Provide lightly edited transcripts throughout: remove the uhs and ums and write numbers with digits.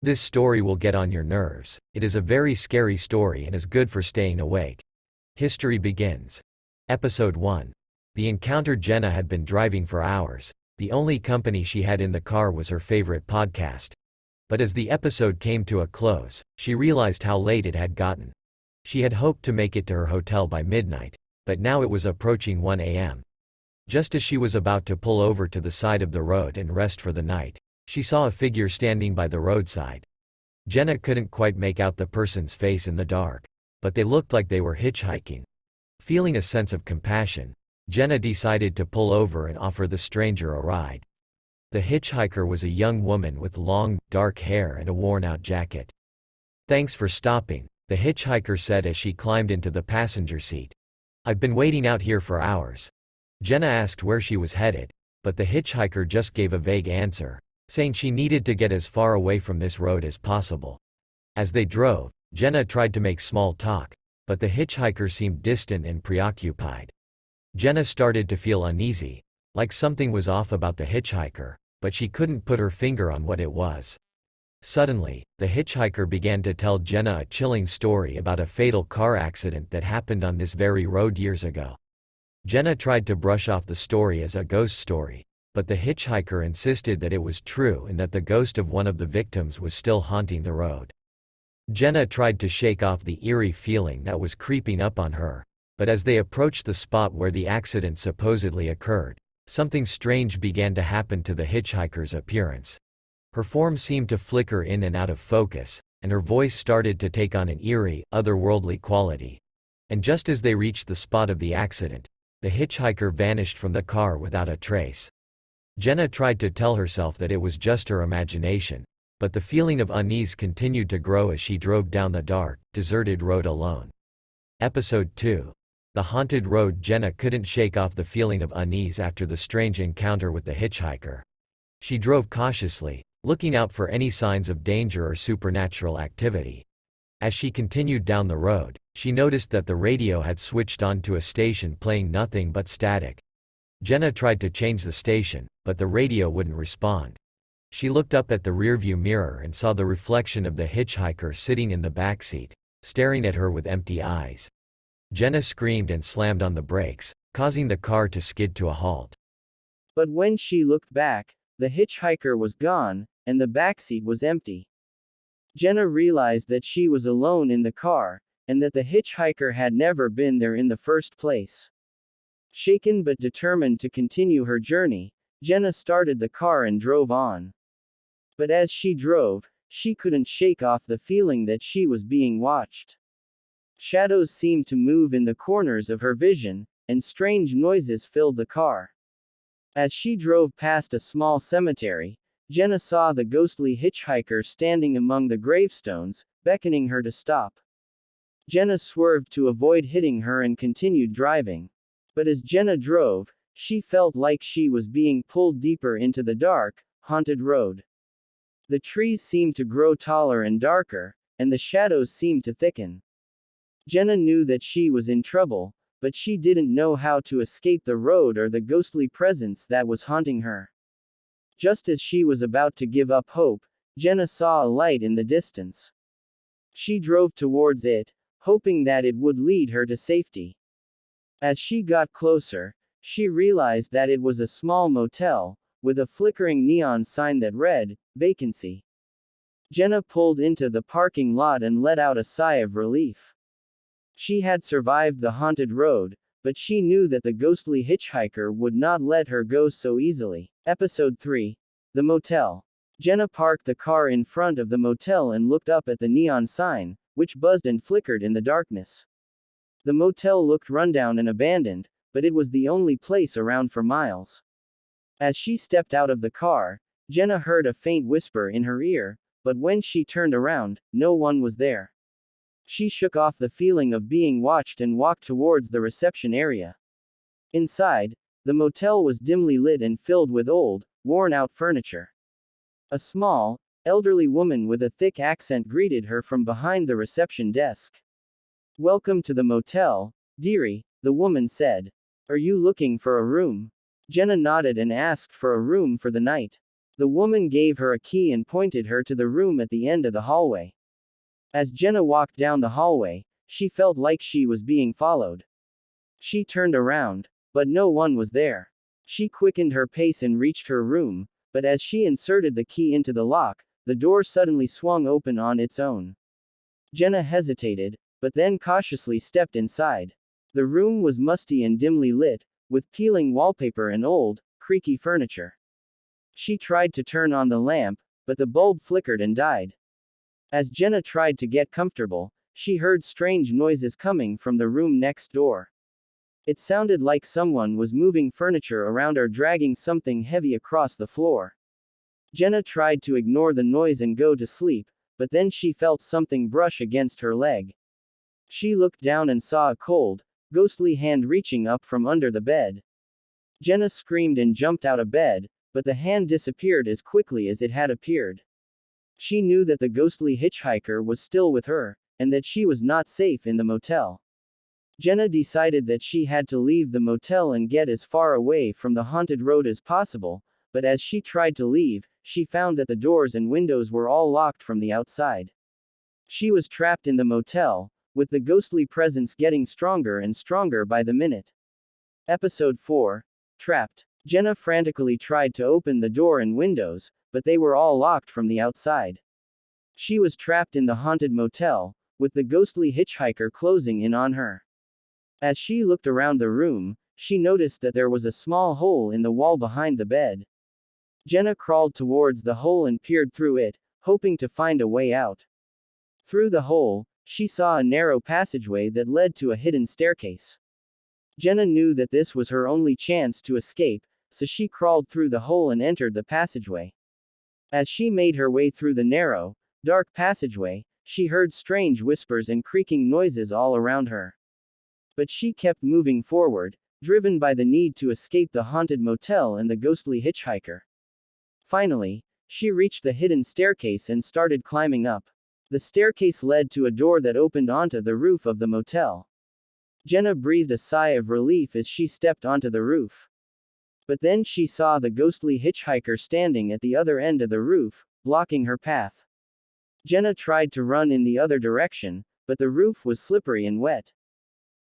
This story will get on your nerves. It is a very scary story and is good for staying awake. History begins. Episode 1. The encounter. Jenna had been driving for hours. The only company she had in the car was her favorite podcast. But as the episode came to a close, she realized how late it had gotten. She had hoped to make it to her hotel by midnight, but now it was approaching 1 a.m. Just as she was about to pull over to the side of the road and rest for the night, she saw a figure standing by the roadside. Jenna couldn't quite make out the person's face in the dark, but they looked like they were hitchhiking. Feeling a sense of compassion, Jenna decided to pull over and offer the stranger a ride. The hitchhiker was a young woman with long, dark hair and a worn-out jacket. "Thanks for stopping," the hitchhiker said as she climbed into the passenger seat. "I've been waiting out here for hours." Jenna asked where she was headed, but the hitchhiker just gave a vague answer, saying she needed to get as far away from this road as possible. As they drove, Jenna tried to make small talk, but the hitchhiker seemed distant and preoccupied. Jenna started to feel uneasy, like something was off about the hitchhiker, but she couldn't put her finger on what it was. Suddenly, the hitchhiker began to tell Jenna a chilling story about a fatal car accident that happened on this very road years ago. Jenna tried to brush off the story as a ghost story, but the hitchhiker insisted that it was true and that the ghost of one of the victims was still haunting the road. Jenna tried to shake off the eerie feeling that was creeping up on her, but as they approached the spot where the accident supposedly occurred, something strange began to happen to the hitchhiker's appearance. Her form seemed to flicker in and out of focus, and her voice started to take on an eerie, otherworldly quality. And just as they reached the spot of the accident, the hitchhiker vanished from the car without a trace. Jenna tried to tell herself that it was just her imagination, but the feeling of unease continued to grow as she drove down the dark, deserted road alone. Episode 2. The haunted road. Jenna couldn't shake off the feeling of unease after the strange encounter with the hitchhiker. She drove cautiously, looking out for any signs of danger or supernatural activity. As she continued down the road, she noticed that the radio had switched on to a station playing nothing but static. Jenna tried to change the station, but the radio wouldn't respond. She looked up at the rearview mirror and saw the reflection of the hitchhiker sitting in the backseat, staring at her with empty eyes. Jenna screamed and slammed on the brakes, causing the car to skid to a halt. But when she looked back, the hitchhiker was gone, and the backseat was empty. Jenna realized that she was alone in the car, and that the hitchhiker had never been there in the first place. Shaken but determined to continue her journey, Jenna started the car and drove on. But as she drove, she couldn't shake off the feeling that she was being watched. Shadows seemed to move in the corners of her vision, and strange noises filled the car. As she drove past a small cemetery, Jenna saw the ghostly hitchhiker standing among the gravestones, beckoning her to stop. Jenna swerved to avoid hitting her and continued driving. But as Jenna drove, she felt like she was being pulled deeper into the dark, haunted road. The trees seemed to grow taller and darker, and the shadows seemed to thicken. Jenna knew that she was in trouble, but she didn't know how to escape the road or the ghostly presence that was haunting her. Just as she was about to give up hope, Jenna saw a light in the distance. She drove towards it, hoping that it would lead her to safety. As she got closer, she realized that it was a small motel, with a flickering neon sign that read, "Vacancy." Jenna pulled into the parking lot and let out a sigh of relief. She had survived the haunted road, but she knew that the ghostly hitchhiker would not let her go so easily. Episode 3. The motel. Jenna parked the car in front of the motel and looked up at the neon sign, which buzzed and flickered in the darkness. The motel looked rundown and abandoned, but it was the only place around for miles. As she stepped out of the car, Jenna heard a faint whisper in her ear, but when she turned around, no one was there. She shook off the feeling of being watched and walked towards the reception area. Inside, the motel was dimly lit and filled with old, worn-out furniture. A small, elderly woman with a thick accent greeted her from behind the reception desk. "Welcome to the motel, dearie," the woman said. "Are you looking for a room?" Jenna nodded and asked for a room for the night. The woman gave her a key and pointed her to the room at the end of the hallway. As Jenna walked down the hallway, she felt like she was being followed. She turned around, but no one was there. She quickened her pace and reached her room, but as she inserted the key into the lock, the door suddenly swung open on its own. Jenna hesitated, but then cautiously stepped inside. The room was musty and dimly lit, with peeling wallpaper and old, creaky furniture. She tried to turn on the lamp, but the bulb flickered and died. As Jenna tried to get comfortable, she heard strange noises coming from the room next door. It sounded like someone was moving furniture around or dragging something heavy across the floor. Jenna tried to ignore the noise and go to sleep, but then she felt something brush against her leg. She looked down and saw a cold, ghostly hand reaching up from under the bed. Jenna screamed and jumped out of bed, but the hand disappeared as quickly as it had appeared. She knew that the ghostly hitchhiker was still with her, and that she was not safe in the motel. Jenna decided that she had to leave the motel and get as far away from the haunted road as possible, but as she tried to leave, she found that the doors and windows were all locked from the outside. She was trapped in the motel, with the ghostly presence getting stronger and stronger by the minute. Episode 4. Trapped. Jenna frantically tried to open the door and windows, but they were all locked from the outside. She was trapped in the haunted motel, with the ghostly hitchhiker closing in on her. As she looked around the room, she noticed that there was a small hole in the wall behind the bed. Jenna crawled towards the hole and peered through it, hoping to find a way out. Through the hole, she saw a narrow passageway that led to a hidden staircase. Jenna knew that this was her only chance to escape, so she crawled through the hole and entered the passageway. As she made her way through the narrow, dark passageway, she heard strange whispers and creaking noises all around her. But she kept moving forward, driven by the need to escape the haunted motel and the ghostly hitchhiker. Finally, she reached the hidden staircase and started climbing up. The staircase led to a door that opened onto the roof of the motel. Jenna breathed a sigh of relief as she stepped onto the roof. But then she saw the ghostly hitchhiker standing at the other end of the roof, blocking her path. Jenna tried to run in the other direction, but the roof was slippery and wet.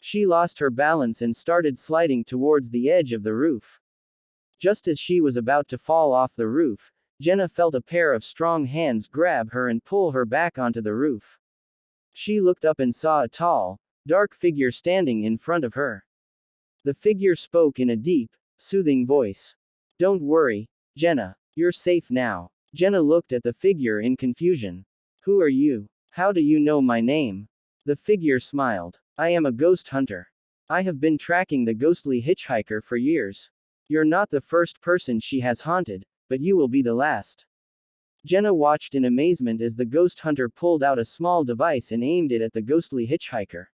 She lost her balance and started sliding towards the edge of the roof. Just as she was about to fall off the roof, Jenna felt a pair of strong hands grab her and pull her back onto the roof. She looked up and saw a tall, dark figure standing in front of her. The figure spoke in a deep, soothing voice. "Don't worry, Jenna. You're safe now." Jenna looked at the figure in confusion. "Who are you? How do you know my name?" The figure smiled. "I am a ghost hunter. I have been tracking the ghostly hitchhiker for years. You're not the first person she has haunted, but you will be the last." Jenna watched in amazement as the ghost hunter pulled out a small device and aimed it at the ghostly hitchhiker.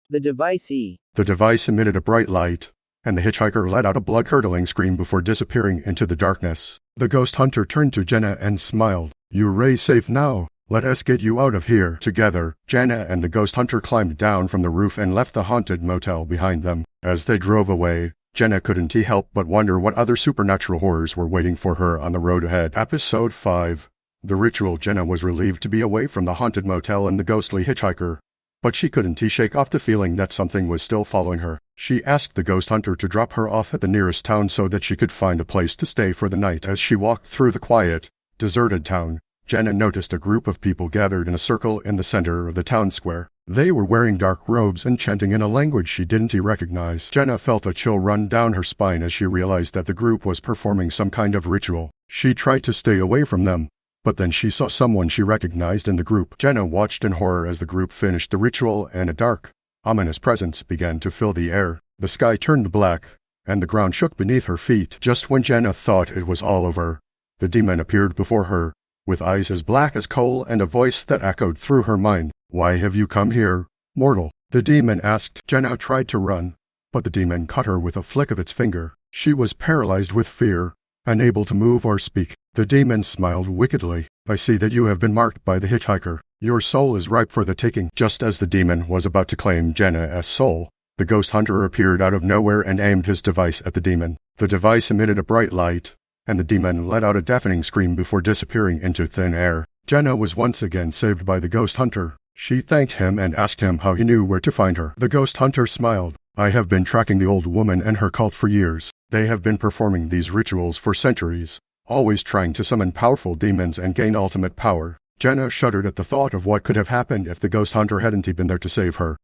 The device emitted a bright light, and the hitchhiker let out a blood-curdling scream before disappearing into the darkness. The ghost hunter turned to Jenna and smiled. "You're safe now. Let us get you out of here together." Jenna and the ghost hunter climbed down from the roof and left the haunted motel behind them. As they drove away, Jenna couldn't help but wonder what other supernatural horrors were waiting for her on the road ahead. Episode 5. The Ritual. Jenna was relieved to be away from the haunted motel and the ghostly hitchhiker, but she couldn't shake off the feeling that something was still following her. She asked the ghost hunter to drop her off at the nearest town so that she could find a place to stay for the night. As she walked through the quiet, deserted town, Jenna noticed a group of people gathered in a circle in the center of the town square. They were wearing dark robes and chanting in a language she didn't recognize. Jenna felt a chill run down her spine as she realized that the group was performing some kind of ritual. She tried to stay away from them, but then she saw someone she recognized in the group. Jenna watched in horror as the group finished the ritual and a dark, ominous presence began to fill the air. The sky turned black, and the ground shook beneath her feet. Just when Jenna thought it was all over, the demon appeared before her, with eyes as black as coal and a voice that echoed through her mind. "Why have you come here, mortal?" the demon asked. Jenna tried to run, but the demon caught her with a flick of its finger. She was paralyzed with fear, unable to move or speak. The demon smiled wickedly. "I see that you have been marked by the hitchhiker. Your soul is ripe for the taking." Just as the demon was about to claim Jenna as soul, the ghost hunter appeared out of nowhere and aimed his device at the demon. The device emitted a bright light, and the demon let out a deafening scream before disappearing into thin air. Jenna was once again saved by the ghost hunter. She thanked him and asked him how he knew where to find her. The ghost hunter smiled. I have been tracking the old woman and her cult for years. They have been performing these rituals for centuries, always trying to summon powerful demons and gain ultimate power. Jenna shuddered at the thought of what could have happened if the ghost hunter hadn't been there to save her.